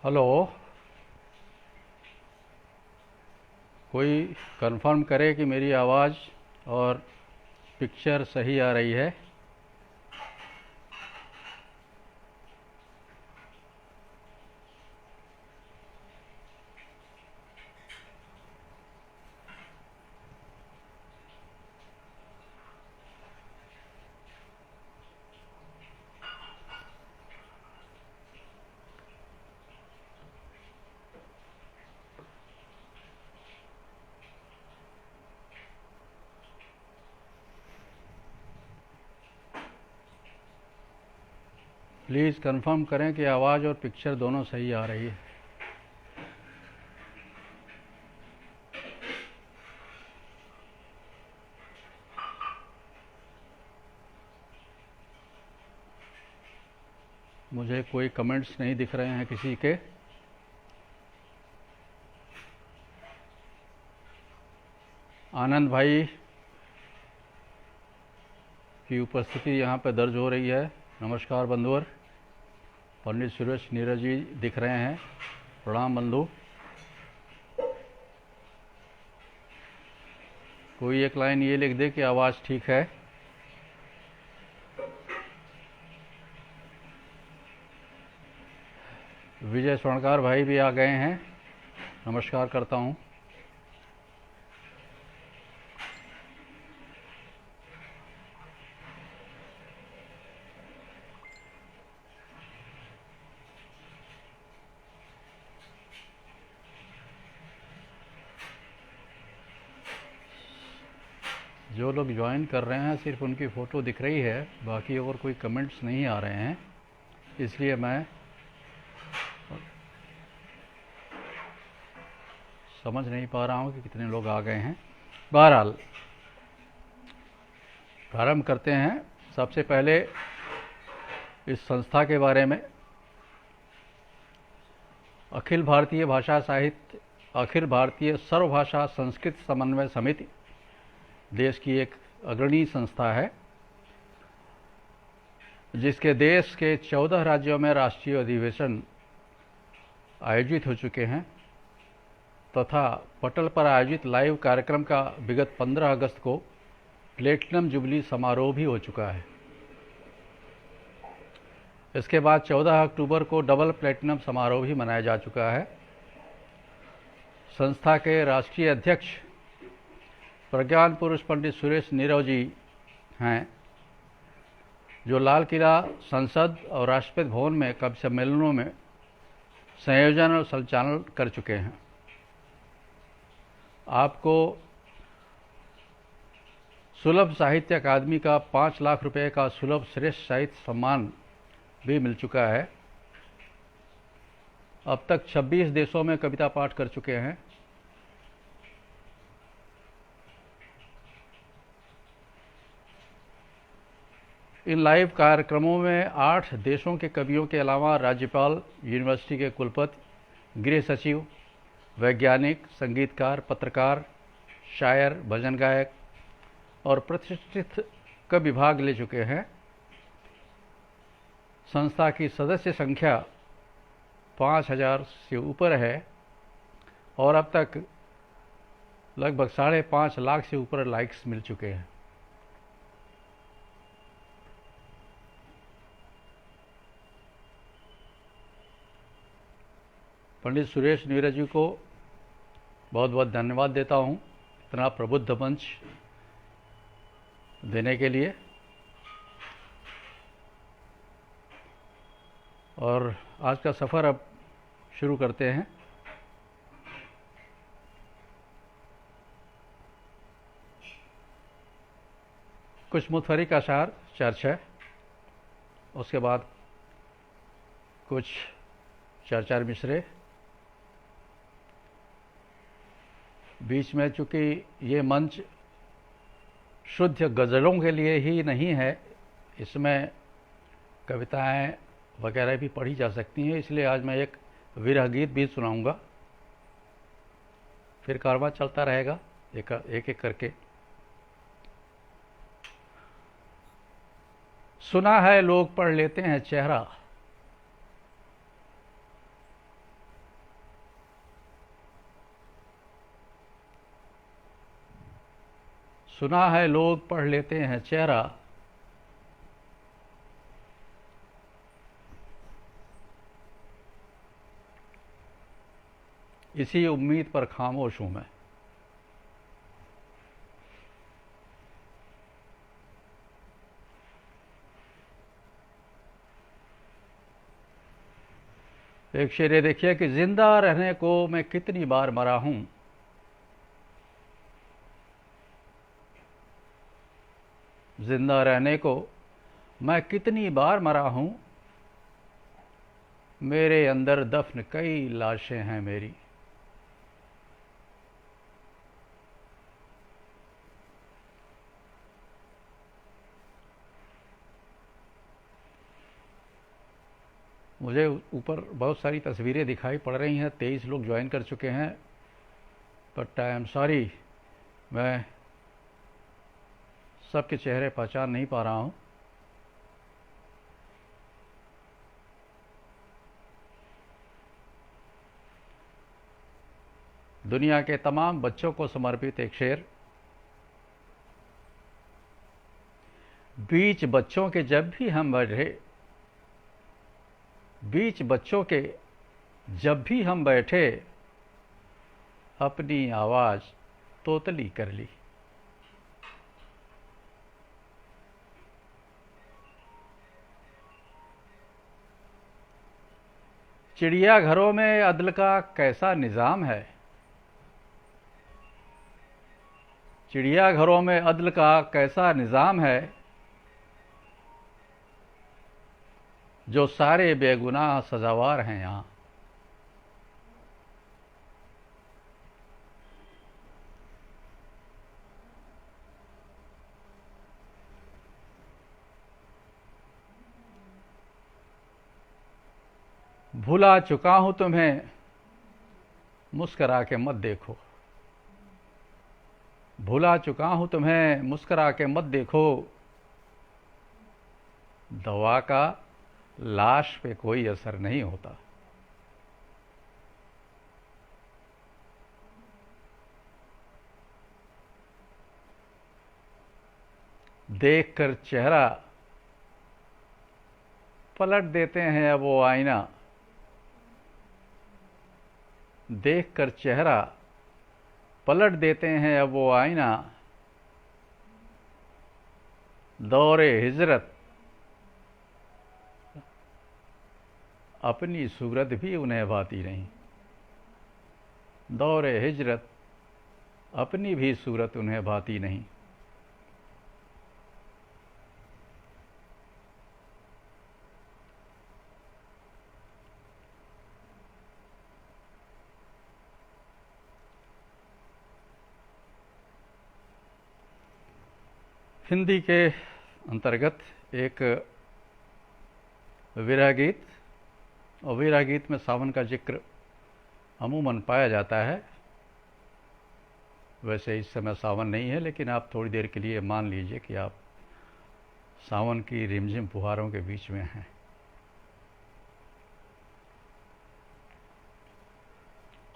Hello. कोई confirm करे कि मेरी आवाज़ और पिक्चर सही आ रही है। प्लीज़ कंफर्म करें कि आवाज़ और पिक्चर दोनों सही आ रही है। मुझे कोई कमेंट्स नहीं दिख रहे हैं किसी के। आनंद भाई की उपस्थिति यहाँ पर दर्ज हो रही है। नमस्कार बंधुवर। पंडित सुरेश नीरज जी दिख रहे हैं। प्रणाम बंधु। कोई एक लाइन ये लिख दे कि आवाज़ ठीक है। विजय स्वर्णकार भाई भी आ गए हैं। नमस्कार करता हूँ। जो लोग ज्वाइन कर रहे हैं सिर्फ उनकी फ़ोटो दिख रही है, बाकी और कोई कमेंट्स नहीं आ रहे हैं, इसलिए मैं समझ नहीं पा रहा हूँ कि कितने लोग आ गए हैं। बहरहाल प्रारंभ करते हैं। सबसे पहले इस संस्था के बारे में। अखिल भारतीय भाषा साहित्य, अखिल भारतीय सर्वभाषा संस्कृत समन्वय समिति देश की एक अग्रणी संस्था है, जिसके देश के 14 राज्यों में राष्ट्रीय अधिवेशन आयोजित हो चुके हैं तथा पटल पर आयोजित लाइव कार्यक्रम का विगत 15 अगस्त को प्लेटिनम जुबली समारोह भी हो चुका है। इसके बाद 14 अक्टूबर को डबल प्लेटिनम समारोह भी मनाया जा चुका है। संस्था के राष्ट्रीय अध्यक्ष प्रज्ञान पुरुष पंडित सुरेश नीरव जी हैं, जो लाल किला, संसद और राष्ट्रपति भवन में कवि सम्मेलनों में संयोजन और संचालन कर चुके हैं। आपको सुलभ साहित्य अकादमी का 5 लाख रुपए का सुलभ श्रेष्ठ साहित्य सम्मान भी मिल चुका है। अब तक 26 देशों में कविता पाठ कर चुके हैं। इन लाइव कार्यक्रमों में 8 देशों के कवियों के अलावा राज्यपाल, यूनिवर्सिटी के कुलपति, गृह सचिव, वैज्ञानिक, संगीतकार, पत्रकार, शायर, भजन गायक और प्रतिष्ठित कवि भाग ले चुके हैं। संस्था की सदस्य संख्या 5000 से ऊपर है और अब तक लगभग 5.5 लाख से ऊपर लाइक्स मिल चुके हैं। पंडित सुरेश नीरज जी को बहुत बहुत धन्यवाद देता हूँ इतना प्रबुद्ध मंच देने के लिए। और आज का सफ़र अब शुरू करते हैं। कुछ मुतफरिक अशार, चर्चा, उसके बाद कुछ चार मिसरे, बीच में चूँकि ये मंच शुद्ध गज़लों के लिए ही नहीं है, इसमें कविताएं वगैरह भी पढ़ी जा सकती हैं, इसलिए आज मैं एक विरह गीत भी सुनाऊंगा। फिर कारवां चलता रहेगा एक एक करके। सुना है लोग पढ़ लेते हैं चेहरा, सुना है लोग पढ़ लेते हैं चेहरा, इसी उम्मीद पर खामोश हूं मैं। एक शेर ये देखिए कि जिंदा रहने को मैं कितनी बार मरा हूं, जिंदा रहने को मैं कितनी बार मरा हूं, मेरे अंदर दफन कई लाशें हैं मेरी। मुझे ऊपर बहुत सारी तस्वीरें दिखाई पड़ रही हैं, 23 लोग ज्वाइन कर चुके हैं, बट आई एम सॉरी, मैं सबके चेहरे पहचान नहीं पा रहा हूं। दुनिया के तमाम बच्चों को समर्पित एक शेर। बीच बच्चों के जब भी हम बैठे, बीच बच्चों के जब भी हम बैठे, अपनी आवाज तोतली कर ली। चिड़ियाघरों में अदल का कैसा निजाम है, चिड़ियाघरों में अदल का कैसा निजाम है, जो सारे बेगुनाह सजावार हैं यहां। भुला चुका हूं तुम्हें, मुस्करा के मत देखो, भुला चुका हूं तुम्हें, मुस्करा के मत देखो, दवा का लाश पे कोई असर नहीं होता। देखकर चेहरा पलट देते हैं अब वो आईना, देखकर चेहरा पलट देते हैं अब वो आईना, दौरे हिजरत अपनी सूरत भी उन्हें भाती नहीं, दौरे हिजरत अपनी भी सूरत उन्हें भाती नहीं। हिंदी के अंतर्गत एक विरह गीत, और विरह गीत में सावन का जिक्र अमूमन पाया जाता है। वैसे इस समय सावन नहीं है, लेकिन आप थोड़ी देर के लिए मान लीजिए कि आप सावन की रिमझिम फुहारों के बीच में हैं।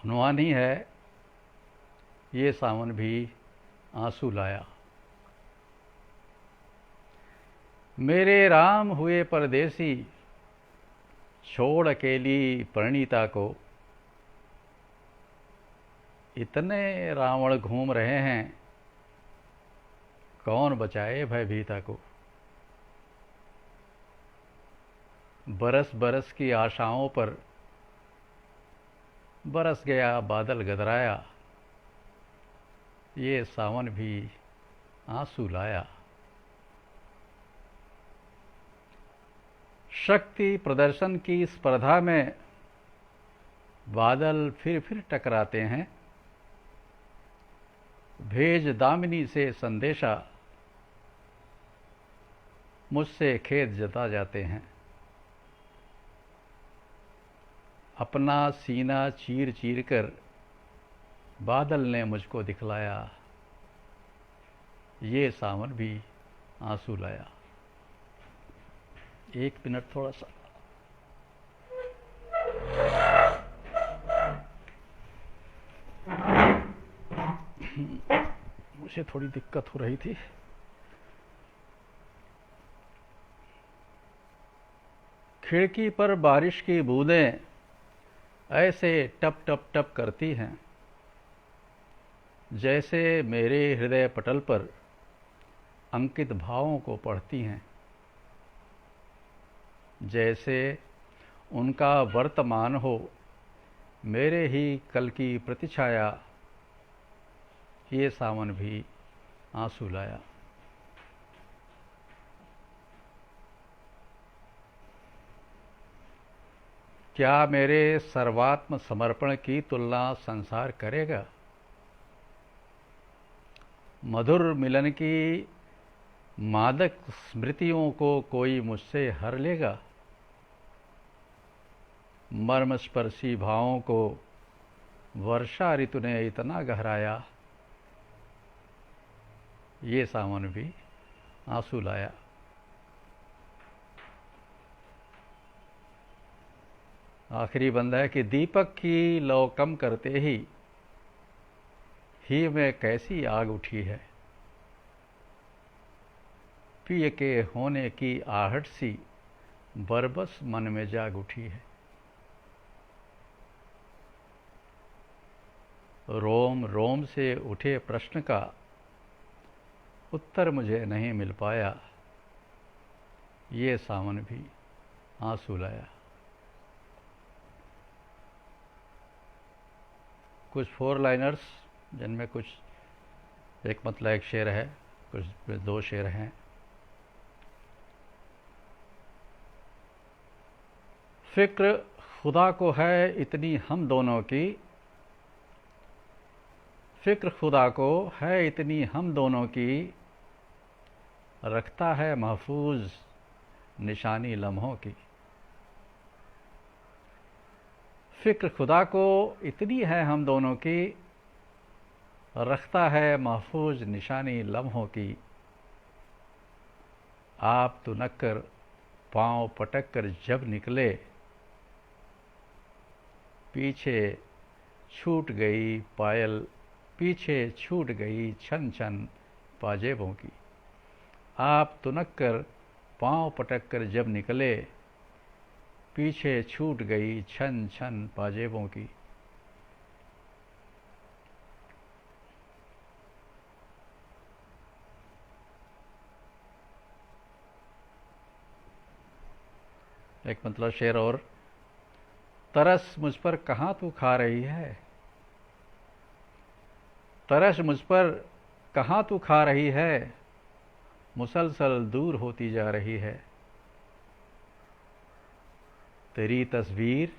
अनुमान ही है, ये सावन भी आंसू लाया। मेरे राम हुए परदेसी, छोड़ अकेली परिणीता को, इतने रावण घूम रहे हैं, कौन बचाए भयभीता को। बरस बरस की आशाओं पर बरस गया बादल गदराया, ये सावन भी आंसू लाया। शक्ति प्रदर्शन की स्पर्धा में बादल फिर टकराते हैं, भेज दामिनी से संदेशा, मुझसे खेद जता जाते हैं। अपना सीना चीर चीर कर बादल ने मुझको दिखलाया, ये सावन भी आंसू लाया। 1 मिनट थोड़ा सा। मुझे थोड़ी दिक्कत हो रही थी। खिड़की पर बारिश की बूंदें ऐसे टप टप टप करती हैं, जैसे मेरे हृदय पटल पर अंकित भावों को पढ़ती हैं। जैसे उनका वर्तमान हो मेरे ही कल की प्रतिछाया, ये सावन भी आंसू लाया। क्या मेरे सर्वात्म समर्पण की तुलना संसार करेगा? मधुर मिलन की मादक स्मृतियों को कोई मुझसे हर लेगा? मर्मस्पर्शी भावों को वर्षा ऋतु ने इतना गहराया, ये सावन भी आंसू लाया। आखिरी बंद है कि दीपक की लौ कम करते ही में कैसी आग उठी है। प्रिय के होने की आहट सी बरबस मन में जाग उठी है। रोम रोम से उठे प्रश्न का उत्तर मुझे नहीं मिल पाया, ये सावन भी आंसू लाया। कुछ 4 लाइनर्स, जिनमें कुछ एक मतलब एक शेर है, कुछ 2 शेर हैं। फिक्र खुदा को है इतनी हम दोनों की, फिक्र खुदा को है इतनी हम दोनों की, रखता है महफूज निशानी लम्हों की। फिक्र खुदा को इतनी है हम दोनों की, रखता है महफूज निशानी लम्हों की। आप तो नक्कर पांव पटक कर जब निकले, पीछे छूट गई पायल, पीछे छूट गई छन छन पाजेबों की। आप तुनक्कर पांव पटक कर जब निकले, पीछे छूट गई छन छन पाजेबों की। एक मतलब शेर और। तरस मुझ पर कहाँ तू खा रही है, तरस मुझ पर कहाँ तू खा रही है, मुसलसल दूर होती जा रही है। तेरी तस्वीर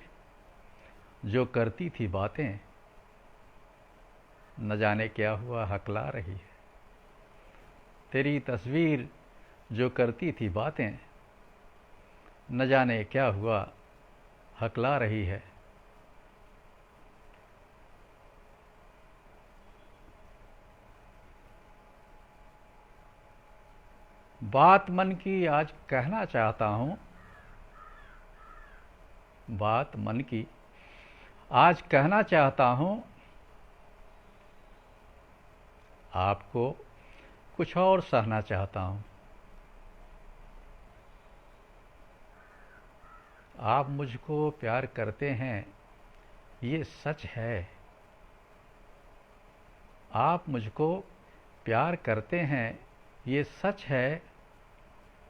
जो करती थी बातें, न जाने क्या हुआ हकला रही है। तेरी तस्वीर जो करती थी बातें, न जाने क्या हुआ हकला रही है। बात मन की आज कहना चाहता हूं, बात मन की आज कहना चाहता हूं, आपको कुछ और सहना चाहता हूं। आप मुझको प्यार करते हैं ये सच है, आप मुझको प्यार करते हैं ये सच है,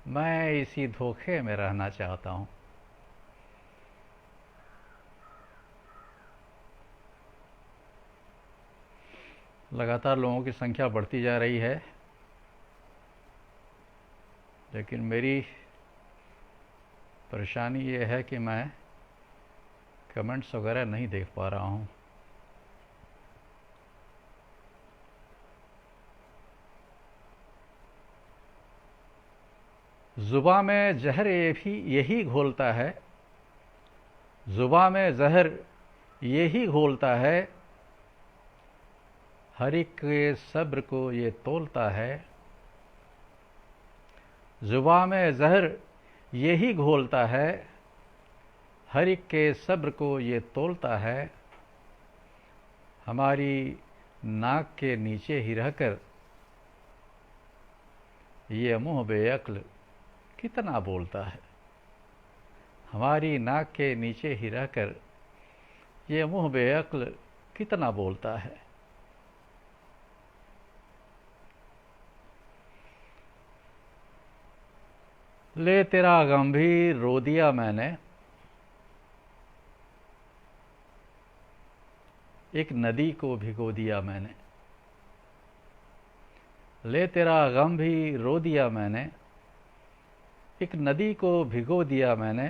मैं इसी धोखे में रहना चाहता हूं। लगातार लोगों की संख्या बढ़ती जा रही है, लेकिन मेरी परेशानी ये है कि मैं कमेंट्स वगैरह नहीं देख पा रहा हूं। जुबां में जहर यही घोलता है, जुबां में जहर यही घोलता है, हर एक के सब्र को ये तोलता है। जुबां में जहर यही घोलता है, हर एक के सब्र को ये तोलता है। हमारी नाक के नीचे ही रहकर ये मुंह बेअक्ल कितना बोलता है। हमारी नाक के नीचे ही रहकर ये मुंह बेअक्ल कितना बोलता है। ले तेरा गंभीर रो दिया मैंने, एक नदी को भिगो दिया मैंने। ले तेरा गम भी रो दिया मैंने, एक नदी को भिगो दिया मैंने।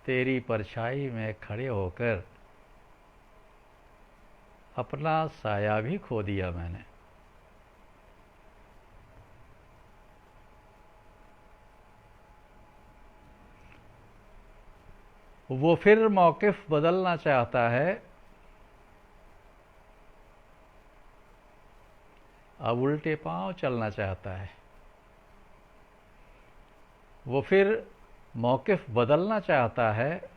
तेरी परछाई में खड़े होकर अपना साया भी खो दिया मैंने। वो फिर मौक़िफ़ बदलना चाहता है, अब उल्टे पांव चलना चाहता है। वो फिर मौक़िफ़ बदलना चाहता है,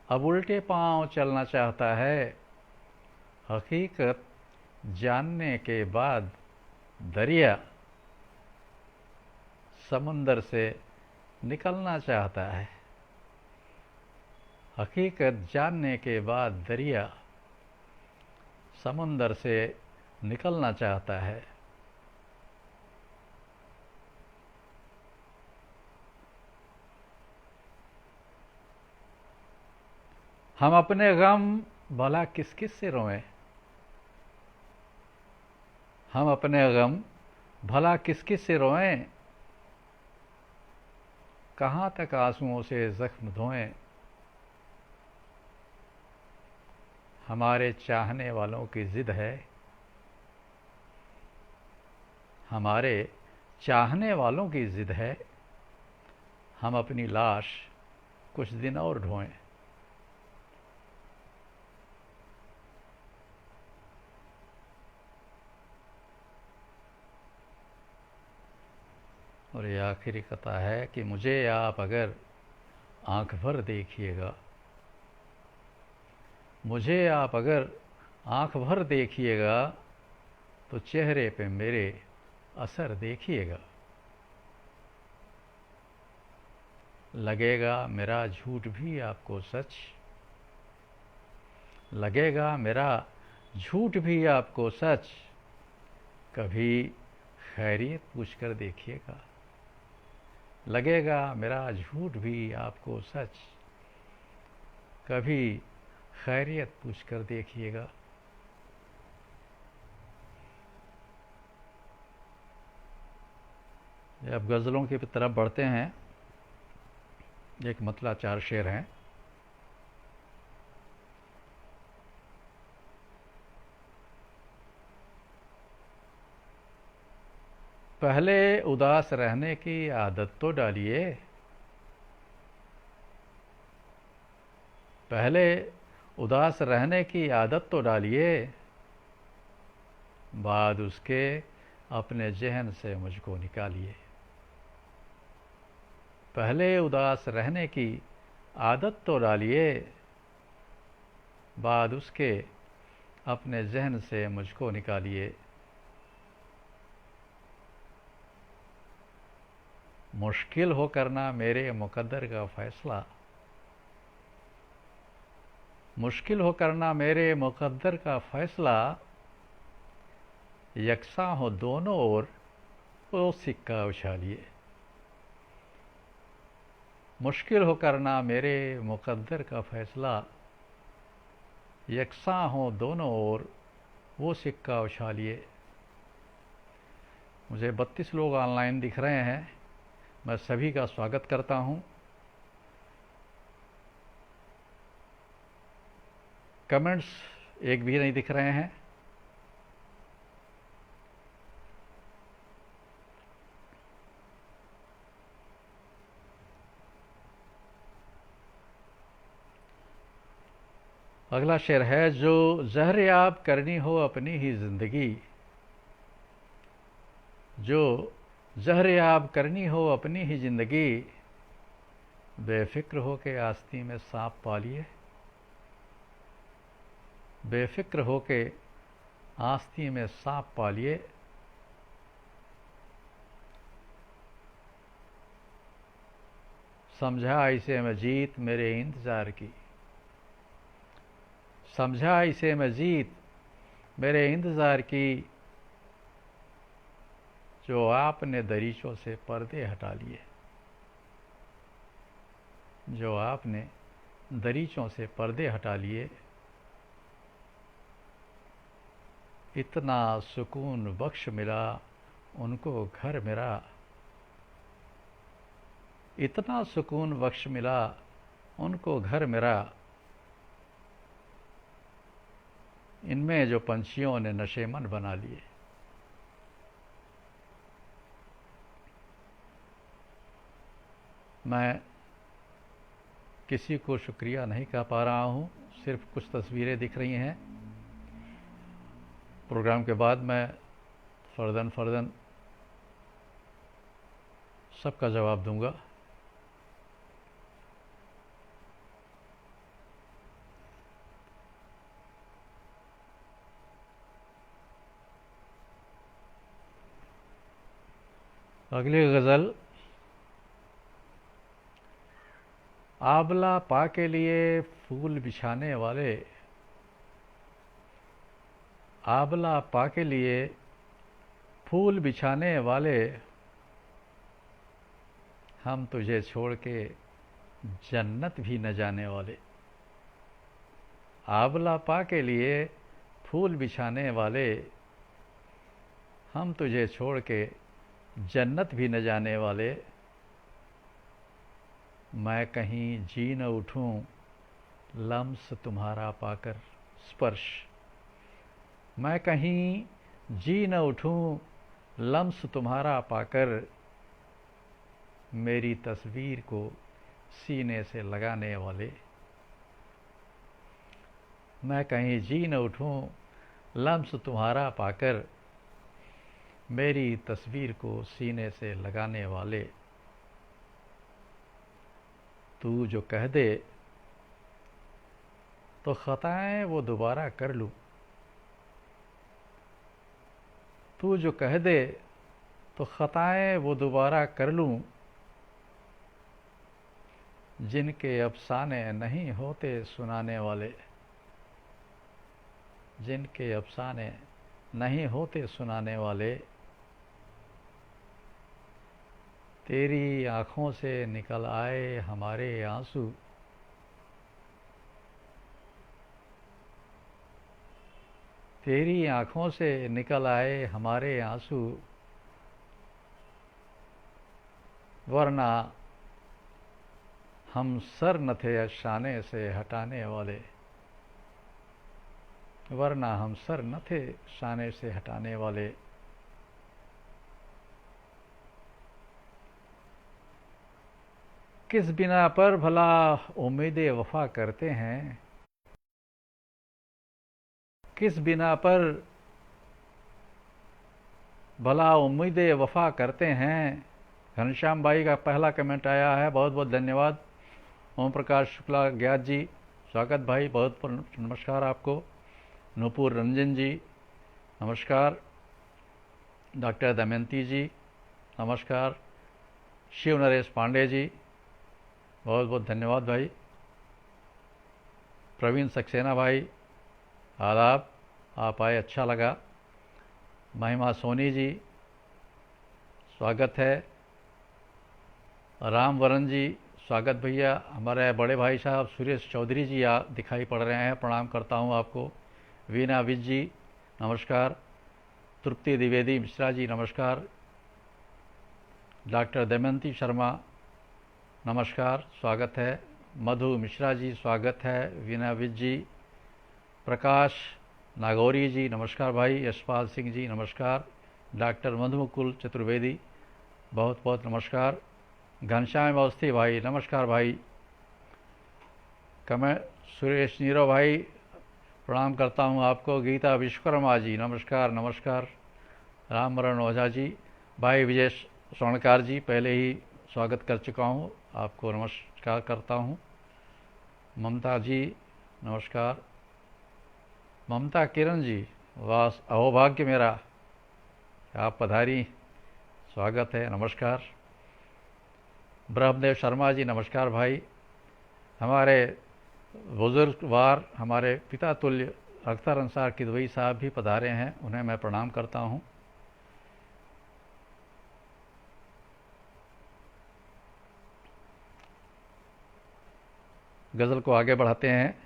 अब उल्टे पांव चलना चाहता है। हकीकत जानने के बाद दरिया समुंदर से निकलना चाहता है। हकीकत जानने के बाद दरिया समुंदर से निकलना चाहता है। हम अपने गम भला किस किस से रोएं। हम अपने गम भला किस किस से रोएं। कहाँ तक आंसुओं से जख्म धोएं। हमारे चाहने वालों की जिद है, हमारे चाहने वालों की जिद है। हम अपनी लाश कुछ दिन और ढोएं। और ये आखिरी कथा है कि मुझे आप अगर आंख भर देखिएगा, मुझे आप अगर आंख भर देखिएगा तो चेहरे पे मेरे असर देखिएगा। लगेगा मेरा झूठ भी आपको सच, लगेगा मेरा झूठ भी आपको सच। कभी खैरियत पूछ कर देखिएगा। लगेगा मेरा झूठ भी आपको सच, कभी खैरियत पूछ कर देखिएगा। अब गज़लों की तरफ बढ़ते हैं। एक मतला चार शेर हैं। पहले उदास रहने की आदत तो डालिए, पहले उदास रहने की आदत तो डालिए। बाद उसके अपने जहन से मुझको निकालिए। पहले उदास रहने की आदत तो डालिए, बाद उसके अपने जहन से मुझको निकालिए। मुश्किल हो करना मेरे मुकद्दर का फैसला, मुश्किल हो करना मेरे मुकद्दर का फैसला। यकसां हो दोनों ओर वो सिक्का उछालिए। मुश्किल हो करना मेरे मुकद्दर का फैसला, यकसां हो दोनों ओर वो सिक्का उछालिए। मुझे 32 लोग ऑनलाइन दिख रहे हैं, मैं सभी का स्वागत करता हूं। कमेंट्स एक भी नहीं दिख रहे हैं। अगला शेर है, जो जहरयाब करनी हो अपनी ही जिंदगी, जो जहरयाब करनी हो अपनी ही जिंदगी। बेफिक्र हो के आस्ती में सांप पालिए, बेफिक्र हो के आस्ती में सांप पालिए। समझा इसे मैं जीत मेरे इंतजार की, समझा इसे मैं जीत मेरे इंतजार की, जो आपने दरीचों से पर्दे हटा लिए, जो आपने दरीचों से पर्दे हटा लिए। इतना सुकून बख्श मिला उनको घर मेरा, इतना सुकून बख्श मिला उनको घर मेरा, इनमें जो पंछियों ने नशेमन बना लिए। मैं किसी को शुक्रिया नहीं कह पा रहा हूँ, सिर्फ कुछ तस्वीरें दिख रही हैं। प्रोग्राम के बाद मैं फर्दन सबका जवाब दूंगा। अगली गज़ल, आबला पा के लिए फूल बिछाने वाले, आबला पा के लिए फूल बिछाने वाले, हम तुझे छोड़ के जन्नत भी न जाने वाले। आबला पा के लिए फूल बिछाने वाले, हम तुझे छोड़ के जन्नत भी न जाने वाले। मैं कहीं जी न उठूं लम्स तुम्हारा पाकर स्पर्श, मैं कहीं जी न उठूं लम्स तुम्हारा पाकर, मेरी तस्वीर को सीने से लगाने वाले। मैं कहीं जी न उठूं लम्स तुम्हारा पाकर, मेरी तस्वीर को सीने से लगाने वाले। तू जो कह दे तो ख़ताएं वो दोबारा कर लूं, तू जो कह दे तो ख़ताएं वो दोबारा कर लूं, जिनके अफ़साने नहीं होते सुनाने वाले, जिनके अफ़साने नहीं होते सुनाने वाले। तेरी आँखों से निकल आए हमारे आंसू, तेरी आँखों से निकल आए हमारे आंसू, वरना हम सर न थे शाने से हटाने वाले, वरना हम सर न थे शाने से हटाने वाले। किस बिना पर भला उम्मीदें वफा करते हैं, किस बिना पर भला उम्मीदें वफा करते हैं। घनश्याम भाई का पहला कमेंट आया है, बहुत बहुत धन्यवाद। ओम प्रकाश शुक्ला ज्ञात जी स्वागत भाई, बहुत बहुत नमस्कार आपको। नूपुर रंजन जी नमस्कार। डॉक्टर दमयंती जी नमस्कार। शिव नरेश पांडे जी बहुत बहुत धन्यवाद भाई। प्रवीण सक्सेना भाई आदाब, आप आए अच्छा लगा। महिमा सोनी जी स्वागत है। राम वरण जी स्वागत भैया। हमारे बड़े भाई साहब सुरेश चौधरी जी दिखाई पड़ रहे हैं, प्रणाम करता हूं आपको। वीना विज जी नमस्कार। तृप्ति द्विवेदी मिश्रा जी नमस्कार। डॉक्टर दमयंती शर्मा नमस्कार, स्वागत है। मधु मिश्रा जी स्वागत है। वीना विज जी। प्रकाश नागौरी जी नमस्कार भाई। यशपाल सिंह जी नमस्कार। डॉक्टर मधुमुकुल चतुर्वेदी बहुत बहुत नमस्कार। घनश्याम अवस्थी भाई नमस्कार भाई। सुरेश नीरो भाई प्रणाम करता हूं आपको। गीता विश्वकर्मा जी नमस्कार नमस्कार। रामवरण ओझा जी। भाई विजय स्वर्णकार जी पहले ही स्वागत कर चुका हूं, आपको नमस्कार करता हूं। ममता जी नमस्कार। ममता किरण जी वाह अहोभाग्य मेरा, आप पधारी, स्वागत है नमस्कार। ब्रह्मदेव शर्मा जी नमस्कार भाई। हमारे बुजुर्गवार हमारे पिता तुल्य अख्तर अंसार किदवई साहब भी पधारे हैं, उन्हें मैं प्रणाम करता हूं। गज़ल को आगे बढ़ाते हैं।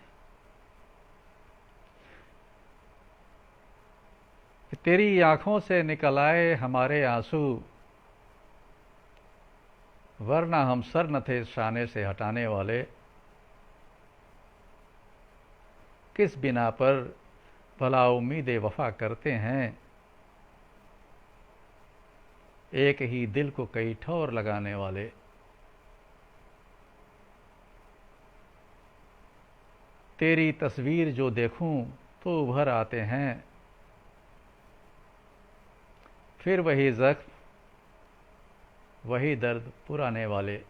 तेरी आंखों से निकल आए हमारे आंसू, वरना हम सर न थे शाने से हटाने वाले। किस बिना पर भला उम्मीदें वफा करते हैं, एक ही दिल को कई ठौर लगाने वाले। तेरी तस्वीर जो देखूं तो उभर आते हैं, फिर वही जख्म वही दर्द पुराने वाले।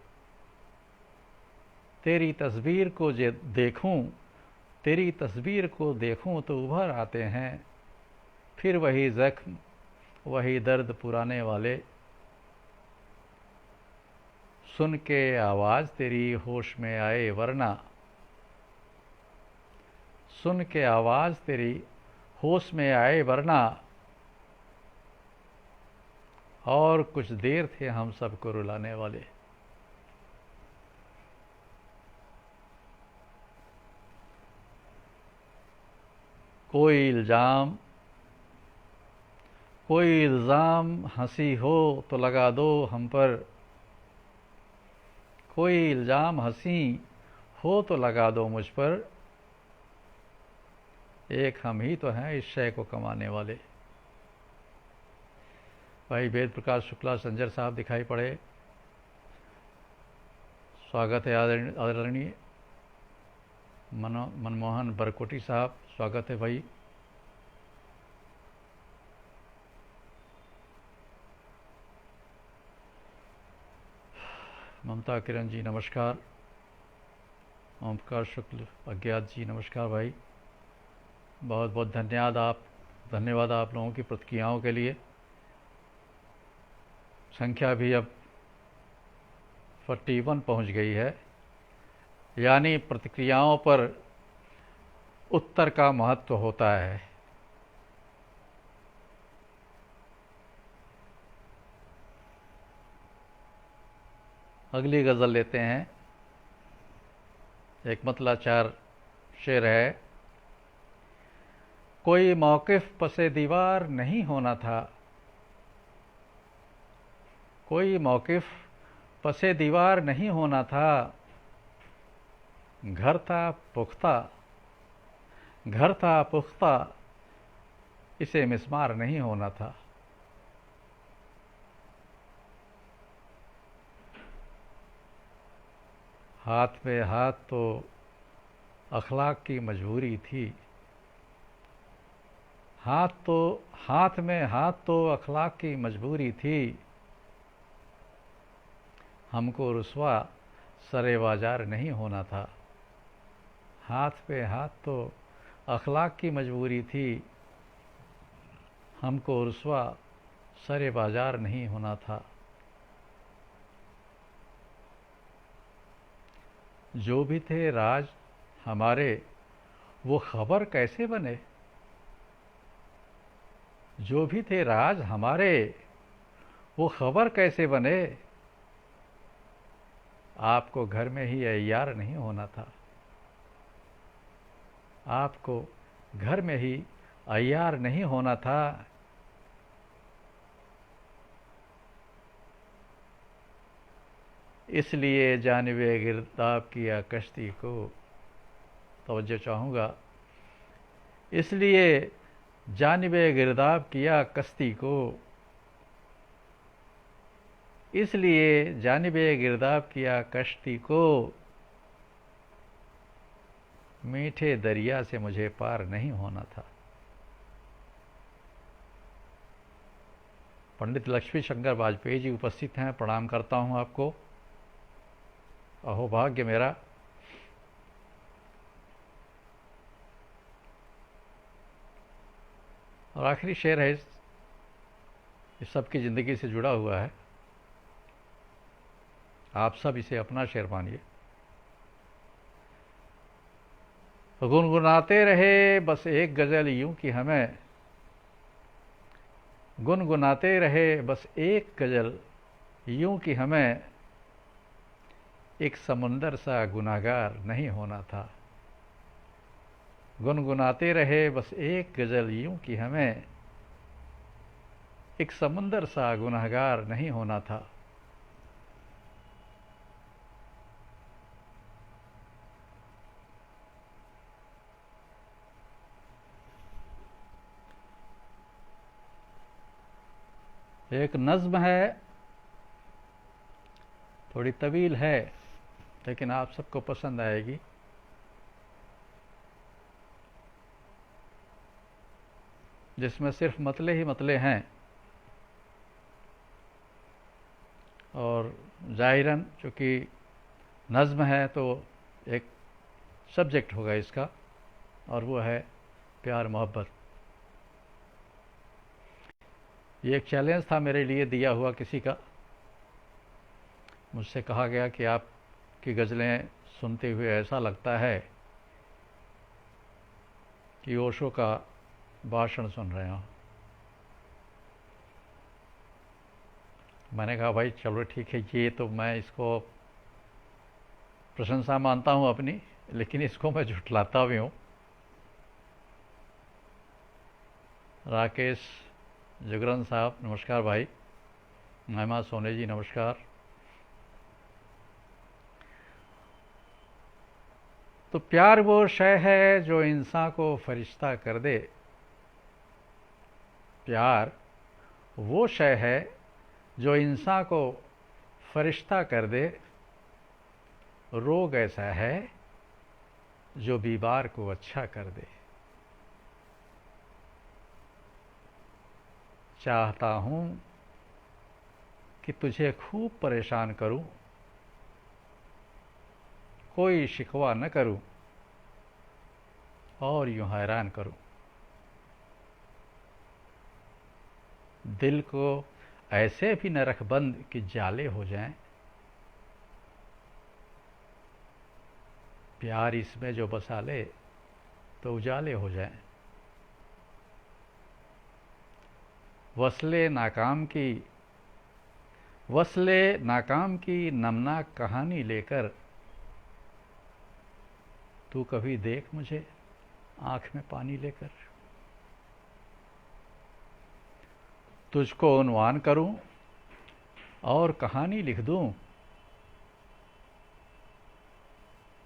तेरी तस्वीर को देखूं तेरी तस्वीर को देखूं तो उभर आते हैं, फिर वही जख्म वही दर्द पुराने वाले। सुन के आवाज़ तेरी होश में आए वरना, सुन के आवाज़ तेरी होश में आए वरना, और कुछ देर थे हम सबको रुलाने वाले। कोई इल्ज़ाम हंसी हो तो लगा दो हम पर, कोई इल्ज़ाम हंसी हो तो लगा दो मुझ पर, एक हम ही तो हैं इस शय को कमाने वाले। भाई वेद प्रकाश शुक्ला संजर साहब दिखाई पड़े, स्वागत है। आदरणीय मनमोहन बरकोटी साहब, स्वागत है भाई। ममता किरण जी नमस्कार। ओमकार शुक्ल अज्ञात जी नमस्कार भाई। बहुत बहुत धन्यवाद आप लोगों की प्रतिक्रियाओं के लिए। संख्या भी अब 41 पहुंच गई है, यानी प्रतिक्रियाओं पर उत्तर का महत्व होता है। अगली गज़ल लेते हैं। एक मतलाचार शेर है। कोई मौक़िफ़ पसे दीवार नहीं होना था, कोई मौक़िफ़ पसे दीवार नहीं होना था, घर था पुख्ता, इसे मिस्मार नहीं होना था। हाथ में हाथ तो अखलाक की मजबूरी थी, हाथ में हाथ तो अखलाक की मजबूरी थी, हमको रुस्वा सरे बाजार नहीं होना था। हाथ पे हाथ तो अखलाक की मजबूरी थी, हमको रुस्वा सरे बाजार नहीं होना था। जो भी थे राज हमारे वो खबर कैसे बने, जो भी थे राज हमारे वो खबर कैसे बने, आपको घर में ही अय्यार नहीं होना था। आपको घर में ही अय्यार नहीं होना था। इसलिए जानिबे गिरदाब किया कश्ती को, तवज्जो चाहूँगा, इसलिए जानिबे गिरदाब किया कश्ती को, इसलिए जानिबे गिरदाब किया कश्ती को, मीठे दरिया से मुझे पार नहीं होना था। पंडित लक्ष्मी शंकर वाजपेयी जी उपस्थित हैं, प्रणाम करता हूं आपको। अहोभाग्य मेरा। और आखिरी शेर है, इस सबकी ज़िंदगी से जुड़ा हुआ है। आप सब इसे अपना शेर मानिए। गुनगुनाते रहे बस एक गज़ल यूं कि हमें, गुनगुनाते रहे बस एक गज़ल यूं कि हमें एक समुंदर सा गुनाहगार नहीं होना था। गुनगुनाते रहे बस एक गज़ल यूं कि हमें एक समुंदर सा गुनाहगार नहीं होना था। एक नज़्म है, थोड़ी तवील है लेकिन आप सबको पसंद आएगी। जिसमें सिर्फ मतले ही मतले हैं और ज़ाहिरन चूँकि नज़्म है तो एक सब्जेक्ट होगा इसका, और वो है प्यार मोहब्बत। ये एक चैलेंज था मेरे लिए दिया हुआ किसी का। मुझसे कहा गया कि आपकी गज़लें सुनते हुए ऐसा लगता है कि ओशो का भाषण सुन रहे हो। मैंने कहा भाई चलो ठीक है, ये तो मैं इसको प्रशंसा मानता हूँ अपनी, लेकिन इसको मैं झुठलाता भी हूँ। राकेश जुगरन साहब नमस्कार भाई। महिमा सोने जी नमस्कार। तो प्यार वो शय है जो इंसान को फरिश्ता कर दे। प्यार वो शय है जो इंसान को फरिश्ता कर दे। रोग ऐसा है जो बीमार को अच्छा कर दे। चाहता हूँ कि तुझे खूब परेशान करूँ, कोई शिकवा न करूँ और यूं हैरान करूँ। दिल को ऐसे भी न रख बंद कि जाले हो जाएं। प्यार इसमें जो बसा ले तो उजाले हो जाएं। वस्ले नाकाम की नमनाक कहानी लेकर तू कभी देख मुझे आंख में पानी लेकर। तुझको उन्वान करूं और कहानी लिख दूं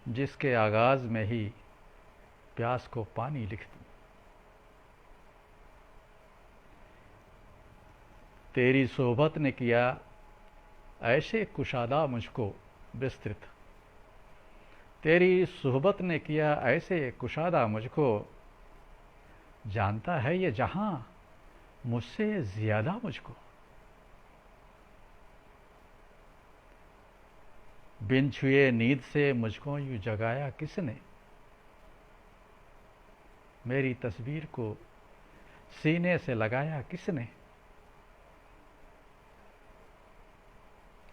जिसके आगाज में ही प्यास को पानी लिख दूं। तेरी सोहबत ने किया ऐसे कुशादा मुझको विस्तृत। तेरी सोहबत ने किया ऐसे कुशादा मुझको। जानता है ये जहां मुझसे ज्यादा मुझको। बिन छुए नींद से मुझको यूं जगाया किसने। मेरी तस्वीर को सीने से लगाया किसने।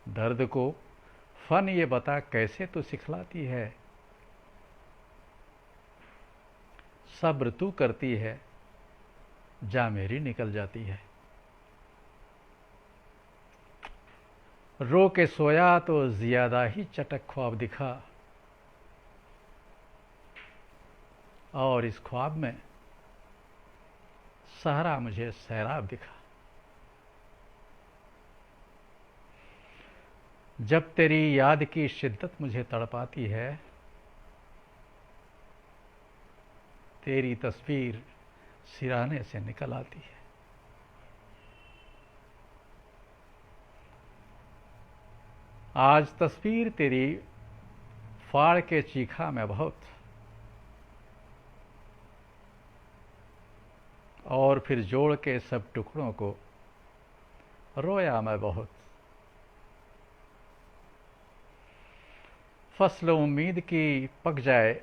दर्द को फन ये बता कैसे तू सिखलाती है। सब्र तू करती है जा मेरी निकल जाती है। रो के सोया तो ज्यादा ही चटक ख्वाब दिखा और इस ख्वाब में सहरा मुझे सैराब दिखा। जब तेरी याद की शिद्दत मुझे तड़पाती है तेरी तस्वीर सिराने से निकल आती है। आज तस्वीर तेरी फाड़ के चीखा मैं बहुत और फिर जोड़ के सब टुकड़ों को रोया मैं बहुत। फसल उम्मीद की पक जाए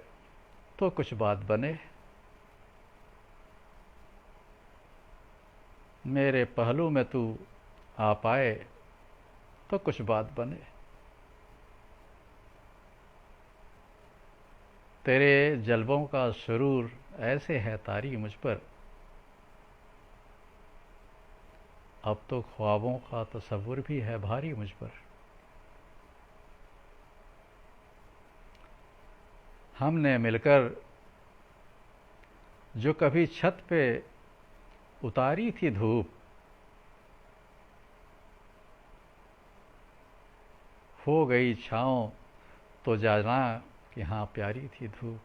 तो कुछ बात बने। मेरे पहलू में तू आ पाए तो कुछ बात बने। तेरे जलवों का सुरूर ऐसे है तारी मुझ पर, अब तो ख्वाबों का तसव्वुर भी है भारी मुझ पर। हमने मिलकर जो कभी छत पे उतारी थी धूप, हो गई छाँव तो जाना कि हाँ प्यारी थी धूप।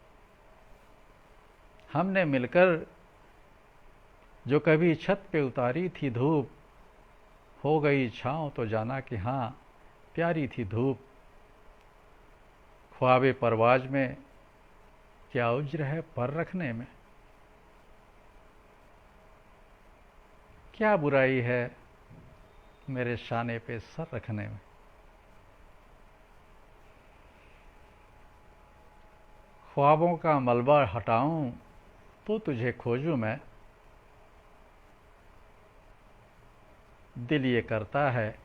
हमने मिलकर जो कभी छत पे उतारी थी धूप, हो गई छाँव तो जाना कि हाँ प्यारी थी धूप। ख्वाबे परवाज में क्या उज्र है पर रखने में, क्या बुराई है मेरे शाने पे सर रखने में। ख्वाबों का मलबा हटाऊं तो तुझे खोजूं मैं, दिल ये करता है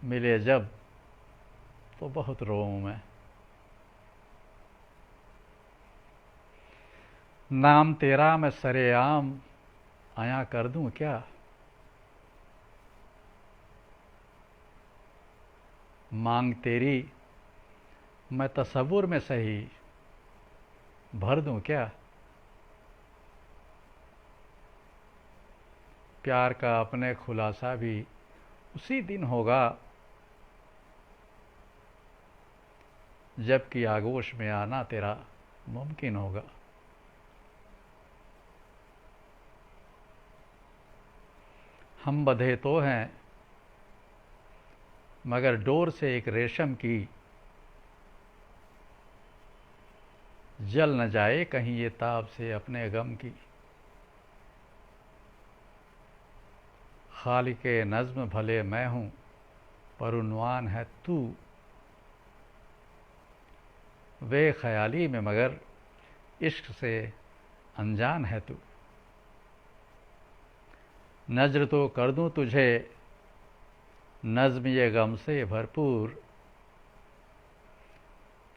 मिले जब तो बहुत रोऊं मैं। नाम तेरा मैं सरेआम आया कर दूं क्या, मांग तेरी मैं तसव्वुर में सही भर दूं क्या। प्यार का अपने खुलासा भी उसी दिन होगा, जबकि आगोश में आना तेरा मुमकिन होगा। हम बंधे तो हैं मगर डोर से एक रेशम की, जल न जाए कहीं ये ताब से अपने गम की। खालिके नज़्म भले मैं हूँ पर उन्वान है तू, बेख्याली में मगर इश्क से अनजान है तू। नज़्र तो कर दूँ तुझे नज़्म ये गम से भरपूर,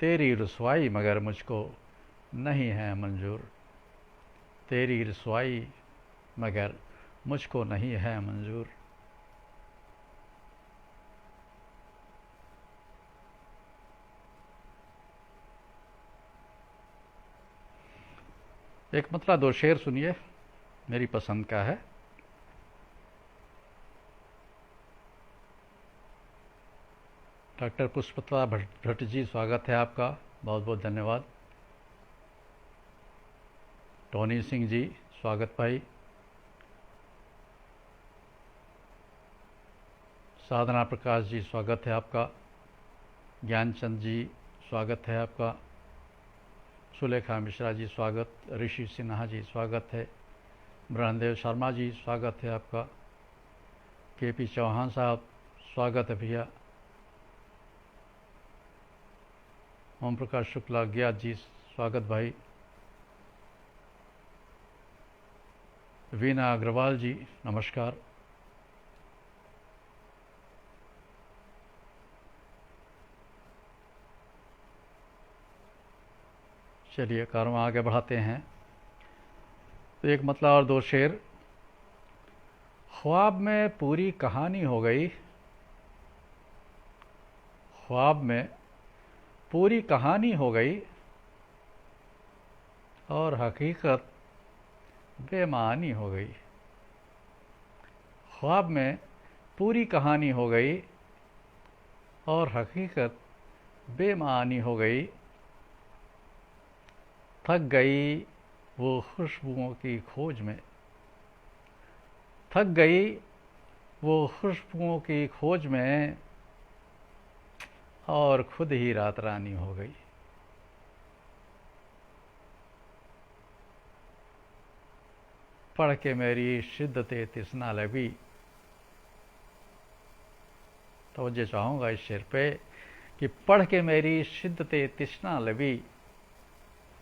तेरी रुसवाई मगर मुझको नहीं है मंजूर। तेरी रुसवाई मगर मुझको नहीं है मंजूर। एक मतलब दो शेर सुनिए, मेरी पसंद का है। डॉक्टर पुष्पलता भट्ट जी, स्वागत है आपका, बहुत बहुत धन्यवाद। टोनी सिंह जी, स्वागत भाई। साधना प्रकाश जी, स्वागत है आपका। ज्ञानचंद जी, स्वागत है आपका। सुलेखा मिश्रा जी, स्वागत। ऋषि सिन्हा जी, स्वागत है। ब्रह्मदेव शर्मा जी, स्वागत है आपका। केपी चौहान साहब, स्वागत है भैया। ओम प्रकाश शुक्ला ज्ञात जी, स्वागत भाई। वीना अग्रवाल जी, नमस्कार। चलिए कारवां आगे बढ़ाते हैं। तो एक मतलब और दो शेर। ख्वाब में पूरी कहानी हो गई, ख्वाब में पूरी कहानी हो गई और हकीकत बेमानी हो गई। ख्वाब में पूरी कहानी हो गई और हकीकत बेमानी हो गई। थक गई वो खुशबुओं की खोज में, थक गई वो खुशबुओं की खोज में और खुद ही रात रानी हो गई। पढ़ के मेरी शिद्दते तिस्ना लबी, तवज्जो चाहूँगा इस शेर पे कि पढ़ के मेरी शिद्दते तिस्ना लबी,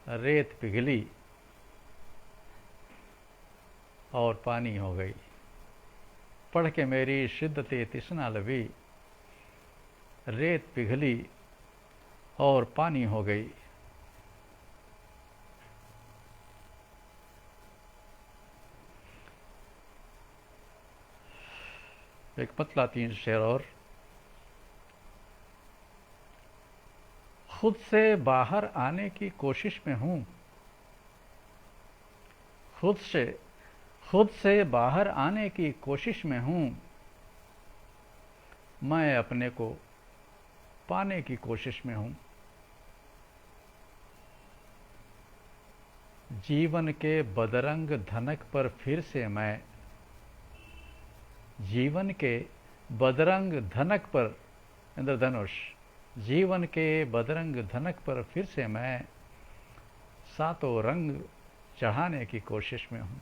रेत पिघली और पानी हो गई। पढ़ के मेरी शिद्दते तिस्ना लबी, रेत पिघली और पानी हो गई। एक पतला 3 शेर और। खुद से बाहर आने की कोशिश में हूं, खुद से बाहर आने की कोशिश में हूं, मैं अपने को पाने की कोशिश में हूं। जीवन के बदरंग धनक पर फिर से मैं, जीवन के बदरंग धनक पर, इंद्रधनुष, जीवन के बदरंग धनक पर फिर से मैं सातों रंग चढ़ाने की कोशिश में हूं।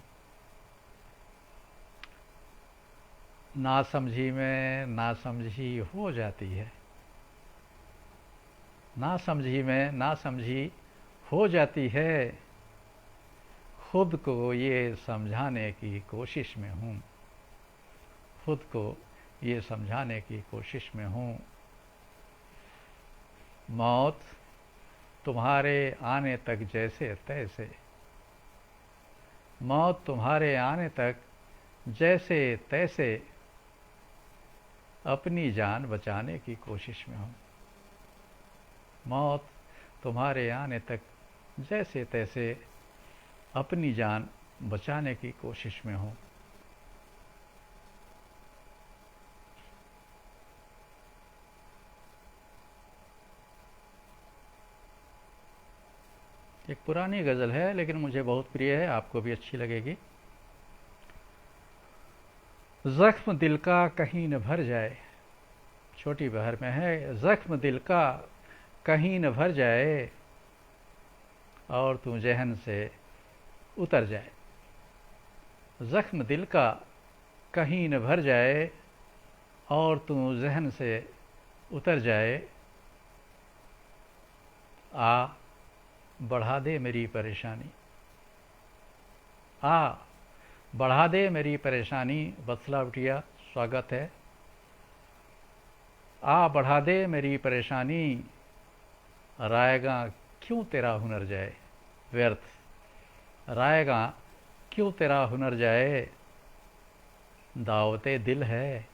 नासमझी में नासमझी हो जाती है, नासमझी में नासमझी हो जाती है, खुद को ये समझाने की कोशिश में हूं, खुद को ये समझाने की कोशिश में हूं। मौत तुम्हारे आने तक जैसे तैसे, मौत तुम्हारे आने तक जैसे तैसे अपनी जान बचाने की कोशिश में हूं। मौत तुम्हारे आने तक जैसे तैसे अपनी जान बचाने की कोशिश में हूं। एक पुरानी गज़ल है लेकिन मुझे बहुत प्रिय है, आपको भी अच्छी लगेगी। जख्म दिल का कहीं न भर जाए, छोटी बहर में है। जख्म दिल का कहीं न भर जाए और तू जहन से उतर जाए। जख्म दिल का कहीं न भर जाए और तू जहन से उतर जाए। आ बढ़ा दे मेरी परेशानी, आ बढ़ा दे मेरी परेशानी। वत्सला बिटिया स्वागत है। आ बढ़ा दे मेरी परेशानी, रायगा क्यों तेरा हुनर जाए व्यर्थ, रायगा क्यों तेरा हुनर जाए। दावते दिल है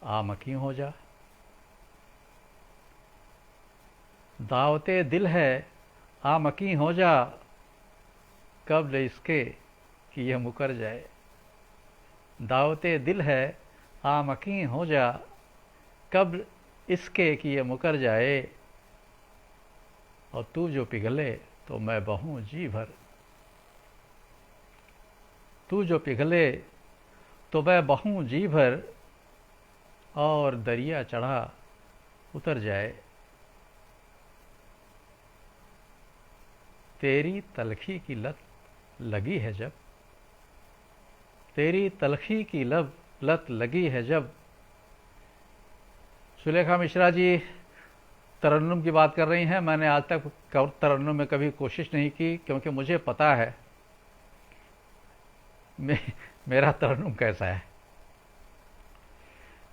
आ मकी हो जा, दावते दिल है आ मकी हो जा, कब्ल इसके कि यह मुकर जाए। दावते दिल है आ मकी हो जा, कब्ल इसके कि यह मुकर जाए। और तू जो पिघले तो मैं बहूं जी भर, तू जो पिघले तो मैं बहूं जी भर और दरिया चढ़ा उतर जाए। तेरी तलखी की लत लगी है जब, तेरी तलखी की लत लगी है जब। सुलेखा मिश्रा जी तरन्नुम की बात कर रही हैं। मैंने आज तक तरन्नुम में कभी कोशिश नहीं की क्योंकि मुझे पता है मेरा तरन्नुम कैसा है।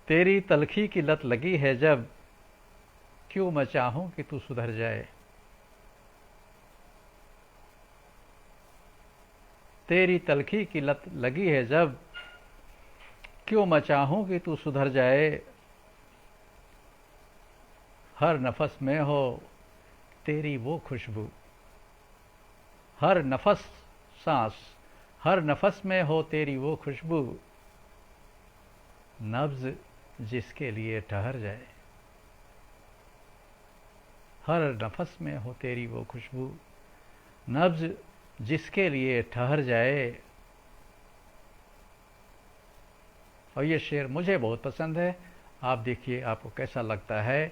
तेरी तलखी की लत लगी है जब, क्यों मैं चाहूं कि तू सुधर जाए। तेरी तलखी की लत लगी है जब, क्यों मैं चाहूं कि तू सुधर जाए। हर नफस में हो तेरी वो खुशबू, हर नफस सांस, हर नफस में हो तेरी वो खुशबू, नब्ज जिसके लिए ठहर जाए। हर नफस में हो तेरी वो खुशबू, नब्ज जिसके लिए ठहर जाए। और ये शेर मुझे बहुत पसंद है। आप देखिए आपको कैसा लगता है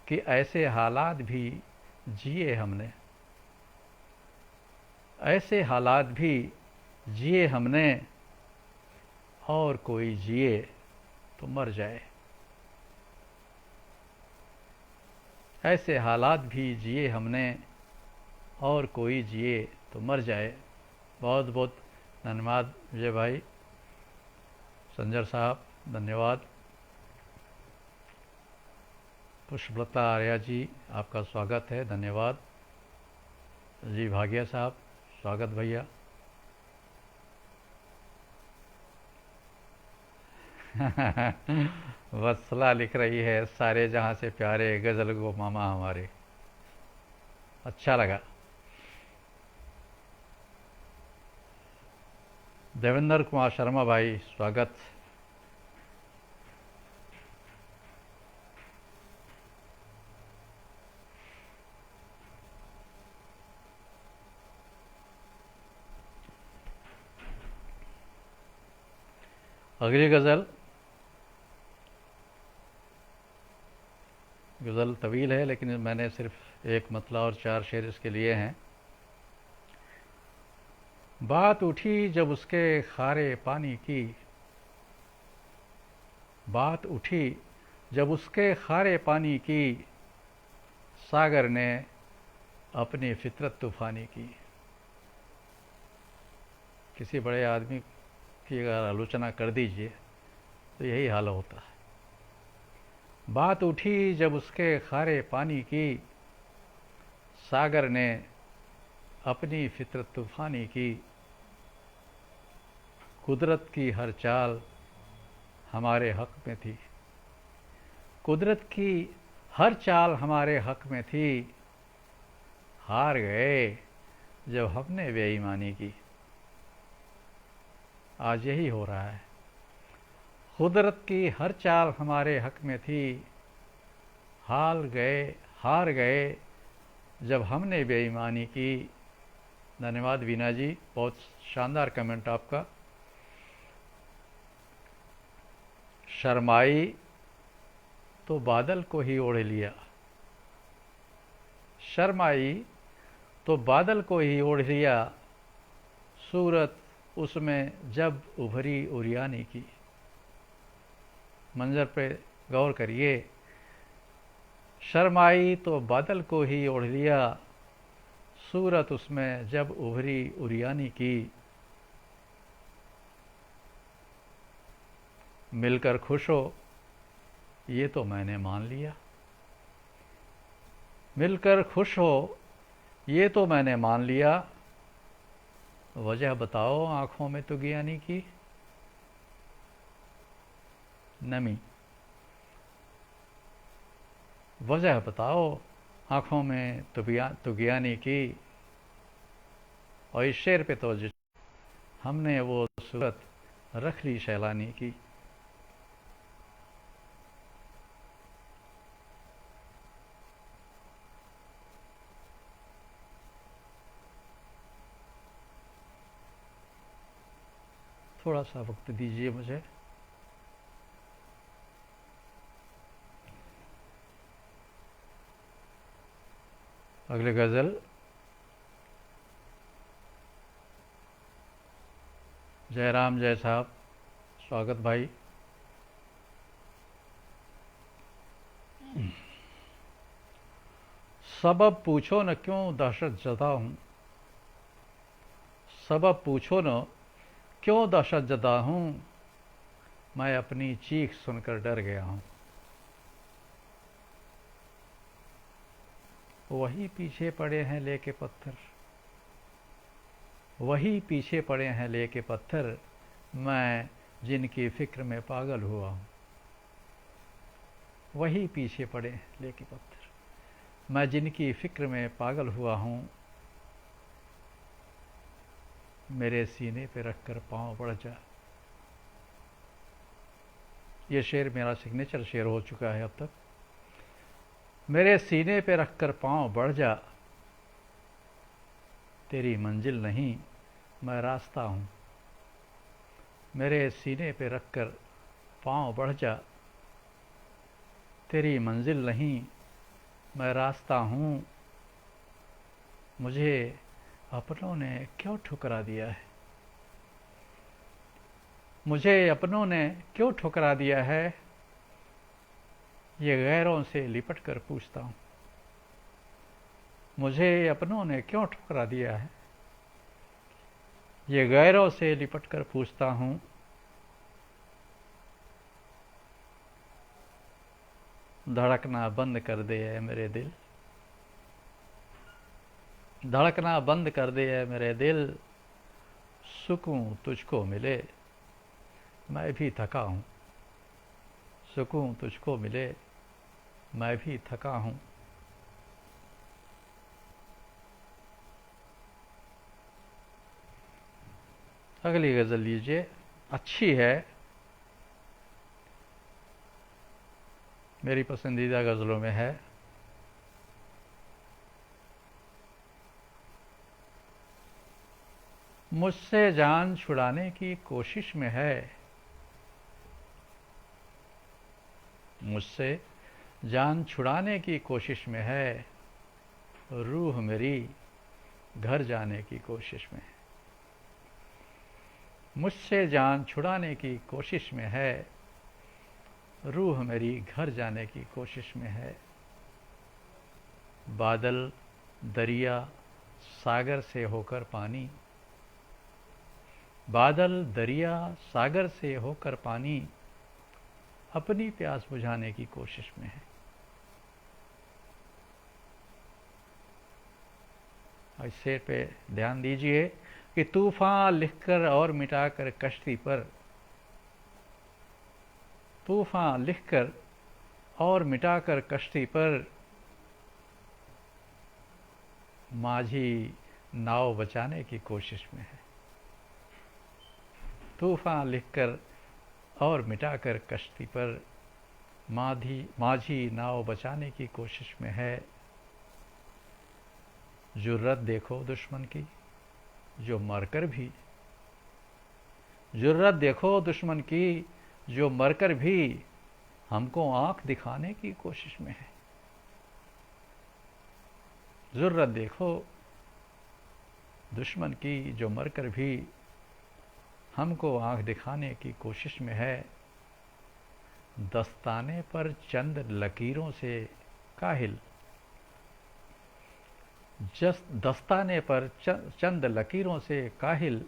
कि ऐसे हालात भी जिए हमने, ऐसे हालात भी जिए हमने और कोई जिए तो मर जाए। ऐसे हालात भी जिए हमने और कोई जिए तो मर जाए। बहुत बहुत धन्यवाद विजय भाई, संजर साहब धन्यवाद। पुष्पलता आर्या जी आपका स्वागत है, धन्यवाद जी। भागिया साहब स्वागत भैया। वत्सला लिख रही है, सारे जहां से प्यारे गजल गो मामा हमारे। अच्छा लगा। देवेंद्र कुमार शर्मा भाई, स्वागत। अगली गज़ल तवील है, लेकिन मैंने सिर्फ एक मतला और 4 शेर इसके लिए हैं। बात उठी जब उसके खारे पानी की, बात उठी जब उसके खारे पानी की, सागर ने अपनी फितरत तूफानी की। किसी बड़े आदमी की अगर आलोचना कर दीजिए तो यही हाल होता है। बात उठी जब उसके खारे पानी की, सागर ने अपनी फितरत तूफानी की। कुदरत की हर चाल हमारे हक में थी, कुदरत की हर चाल हमारे हक में थी। हार गए जब हमने बेईमानी की। आज यही हो रहा है। कुदरत की हर चाल हमारे हक में थी, हार गए जब हमने बेईमानी की। धन्यवाद वीना जी, बहुत शानदार कमेंट आपका। शर्माई तो बादल को ही ओढ़ लिया, शर्माई तो बादल को ही ओढ़ लिया। सूरत उसमें जब उभरी उरियानी की। मंजर पे गौर करिए। शर्माई तो बादल को ही ओढ़ लिया, सूरत उसमें जब उभरी उरियानी की। मिलकर खुश हो ये तो मैंने मान लिया, मिलकर खुश हो ये तो मैंने मान लिया। वजह बताओ आंखों में तुगियानी की। नमी, वजह बताओ आंखों में तुगियानी की। और इस शेर पे तो हमने वो सूरत रख ली शैलानी की। थोड़ा सा वक्त दीजिए मुझे। अगले गज़ल जयराम जय साहब, स्वागत भाई। सबब पूछो न क्यों दहशत ज़दा हूँ, सबब पूछो न क्यों दहशत ज़दा हूँ। मैं अपनी चीख सुनकर डर गया हूँ। वही पीछे पड़े हैं लेके पत्थर, वही पीछे पड़े हैं लेके पत्थर। मैं जिनकी फिक्र में पागल हुआ हूँ। वही पीछे पड़े हैं लेके पत्थर, मैं जिनकी फिक्र में पागल हुआ हूँ। मेरे सीने पे रखकर पाँव बढ़ जा। ये शेर मेरा सिग्नेचर शेर हो चुका है अब तक। मेरे सीने पे रखकर पाँव बढ़ जा, तेरी मंजिल नहीं मैं रास्ता हूँ। मेरे सीने पे रखकर पाँव बढ़ जा, तेरी मंजिल नहीं मैं रास्ता हूँ। मुझे अपनों ने क्यों ठुकरा दिया है, मुझे अपनों ने क्यों ठुकरा दिया है। ये गैरों से लिपट कर पूछता हूँ। मुझे अपनों ने क्यों ठुकरा दिया है, ये गैरों से लिपट कर पूछता हूँ। धड़कना बंद कर दे है मेरे दिल, धड़कना बंद कर दे है मेरे दिल। सुकून तुझको मिले, मैं भी थका हूँ। सुकून तुझको मिले, मैं भी थका हूँ। अगली गज़ल लीजिए, अच्छी है, मेरी पसंदीदा गज़लों में है। मुझसे जान छुड़ाने की कोशिश में है, मुझसे जान छुड़ाने की कोशिश में है, रूह मेरी घर जाने की कोशिश में है। मुझसे जान छुड़ाने की कोशिश में है, रूह मेरी घर जाने की कोशिश में है। बादल दरिया सागर से होकर पानी, बादल दरिया सागर से होकर पानी, अपनी प्यास बुझाने की कोशिश में है। इस शेर पे ध्यान दीजिए कि तूफान लिखकर और मिटाकर कश्ती पर, तूफान लिखकर और मिटाकर कश्ती पर, माझी नाव बचाने की कोशिश में है। तूफान लिखकर और मिटाकर कश्ती पर, माझी नाव बचाने की कोशिश में है। जुर्रत देखो दुश्मन की जो मरकर भी, जुर्रत देखो दुश्मन की जो मरकर भी हमको आंख दिखाने की कोशिश में है। जुर्रत देखो दुश्मन की जो मरकर भी हमको आंख दिखाने की कोशिश में है। दस्ताने पर चंद लकीरों से काहिल, दस्ताने पर चंद लकीरों से काहिल,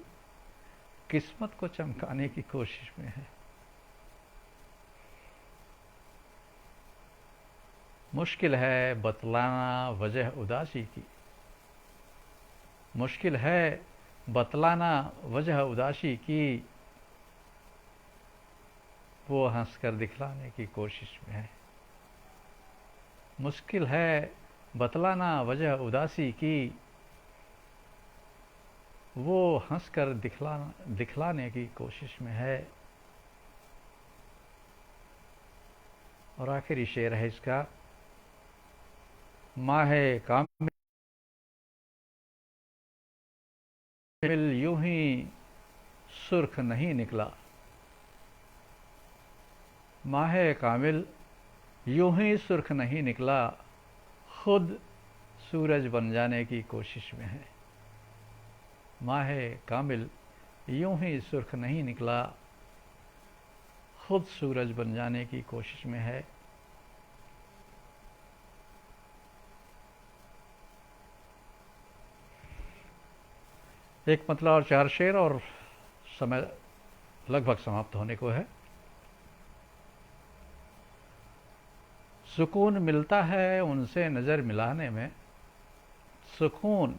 किस्मत को चमकाने की कोशिश में है। मुश्किल है बतलाना वजह उदासी की, मुश्किल है बतलाना वजह उदासी की, वो हंसकर दिखलाने की कोशिश में है। मुश्किल है बतलाना वजह उदासी की, वो हंसकर दिखलाने की कोशिश में है। और आखिरी शेर है इसका, माहे कामिल यूं ही सुर्ख नहीं निकला, माहे कामिल यूं ही सुर्ख नहीं निकला, खुद सूरज बन जाने की कोशिश में है। माहे कामिल यूं ही सुर्ख नहीं निकला, खुद सूरज बन जाने की कोशिश में है। एक मतला और 4 शेर और समय लगभग समाप्त होने को है। सुकून मिलता है उनसे नज़र मिलाने में, सुकून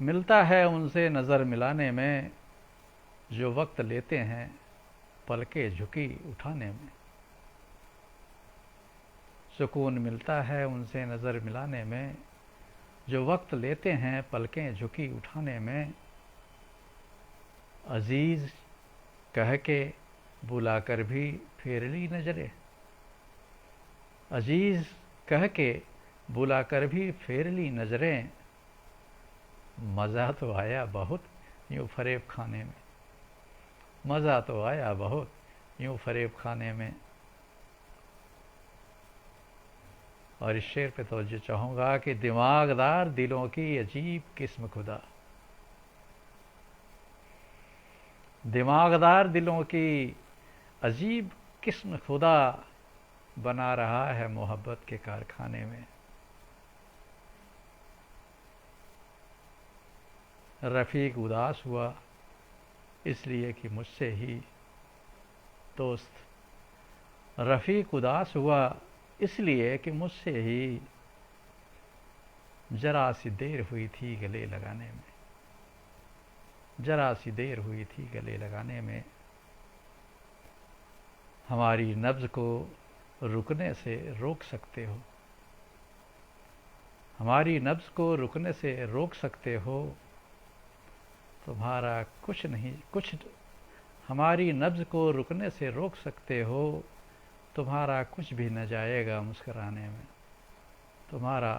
मिलता है उनसे नज़र मिलाने में, जो वक्त लेते हैं पलके झुकी उठाने में। सुकून मिलता है उनसे नज़र मिलाने में, जो वक्त लेते हैं पलकें झुकी उठाने में। अजीज़ कह के बुलाकर भी फेर ली नजरें, अजीज़ कह के बुलाकर भी फेर ली नजरें, मज़ा तो आया बहुत यूं फरेब खाने में, मज़ा तो आया बहुत यूं फरेब खाने में। और इस शेर पे तवज्जो चाहूँगा कि दिमागदार दिलों की अजीब किस्म खुदा, दिमागदार दिलों की अजीब किस्म खुदा, बना रहा है मोहब्बत के कारखाने में। रफ़ीक उदास हुआ इसलिए कि मुझसे ही दोस्त, रफ़ीक उदास हुआ इसलिए कि मुझसे ही जरा सी देर हुई थी गले लगाने में, जरा सी देर हुई थी गले लगाने में। हमारी नब्ज़ को रुकने से रोक सकते हो, हमारी नब्ज़ को रुकने से रोक सकते हो, तुम्हारा कुछ नहीं कुछ, हमारी नब्ज़ को रुकने से रोक सकते हो, तुम्हारा कुछ भी न जाएगा मुस्कुराने में, तुम्हारा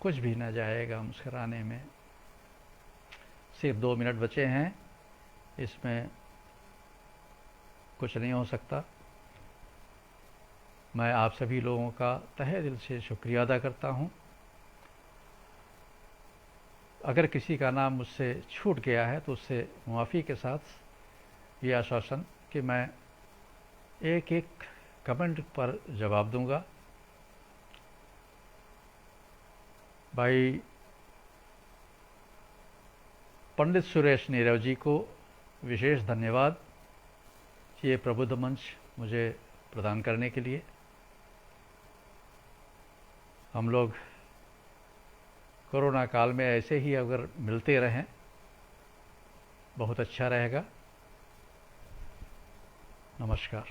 कुछ भी न जाएगा मुस्कुराने में। सिर्फ 2 मिनट बचे हैं, इसमें कुछ नहीं हो सकता। मैं आप सभी लोगों का तहे दिल से शुक्रिया अदा करता हूँ। अगर किसी का नाम मुझसे छूट गया है तो उससे मुआफ़ी के साथ ये आश्वासन कि मैं एक एक कमेंट पर जवाब दूंगा। भाई पंडित सुरेश नीरव जी को विशेष धन्यवाद ये प्रबुद्ध मंच मुझे प्रदान करने के लिए। हम लोग कोरोना काल में ऐसे ही अगर मिलते रहें बहुत अच्छा रहेगा। नमस्कार।